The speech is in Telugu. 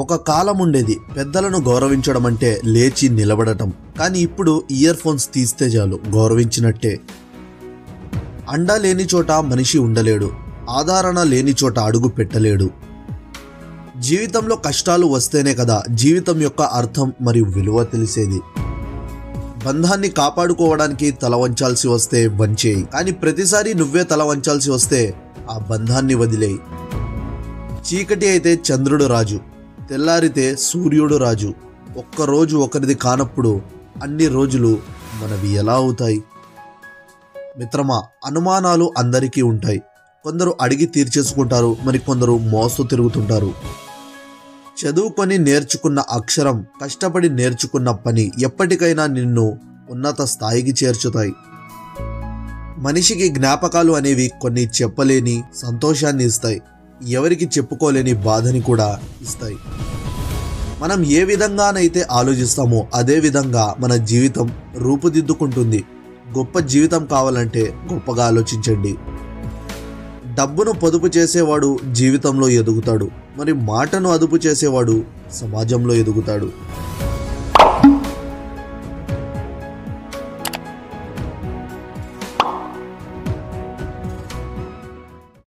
ఒక కాలం ఉండేది పెద్దలను గౌరవించడం అంటే లేచి నిలబడటం. కానీ ఇప్పుడు ఇయర్ ఫోన్స్ తీస్తే చాలు గౌరవించినట్టే. అండ లేని చోట మనిషి ఉండలేడు, ఆదరణ లేని చోట అడుగు పెట్టలేడు. జీవితంలో కష్టాలు వస్తేనే కదా జీవితం యొక్క అర్థం మరియు విలువ తెలిసేది. బంధాన్ని కాపాడుకోవడానికి తల వంచాల్సి వస్తే వంచేయి, కానీ ప్రతిసారి నువ్వే తల వంచాల్సి వస్తే ఆ బంధాన్ని వదిలేయి. చీకటి అయితే చంద్రుడు రాజు, తెల్లారితే సూర్యుడు రాజు. ఒక్కరోజు ఒకరిది కానప్పుడు అన్ని రోజులు మనవి ఎలా అవుతాయి? మిత్రమా, అనుమానాలు అందరికీ ఉంటాయి. కొందరు అడిగి తీర్చేసుకుంటారు, మరి కొందరు మోస్తూ తిరుగుతుంటారు. చదువుకొని నేర్చుకున్న అక్షరం, కష్టపడి నేర్చుకున్న పని ఎప్పటికైనా నిన్ను ఉన్నత స్థాయికి చేర్చుతాయి. మనిషికి జ్ఞాపకాలు అనేవి కొన్ని చెప్పలేని సంతోషాన్ని ఇస్తాయి, ఎవరికి చెప్పుకోలేని బాధని కూడా ఇస్తాయి. మనం ఏ విధంగానైతే ఆలోచిస్తామో అదే విధంగా మన జీవితం రూపుదిద్దుకుంటుంది. గొప్ప జీవితం కావాలంటే గొప్పగా ఆలోచించండి. డబ్బును పొదుపు చేసేవాడు జీవితంలో ఎదుగుతాడు, మరి మాటను అదుపు చేసేవాడు సమాజంలో ఎదుగుతాడు.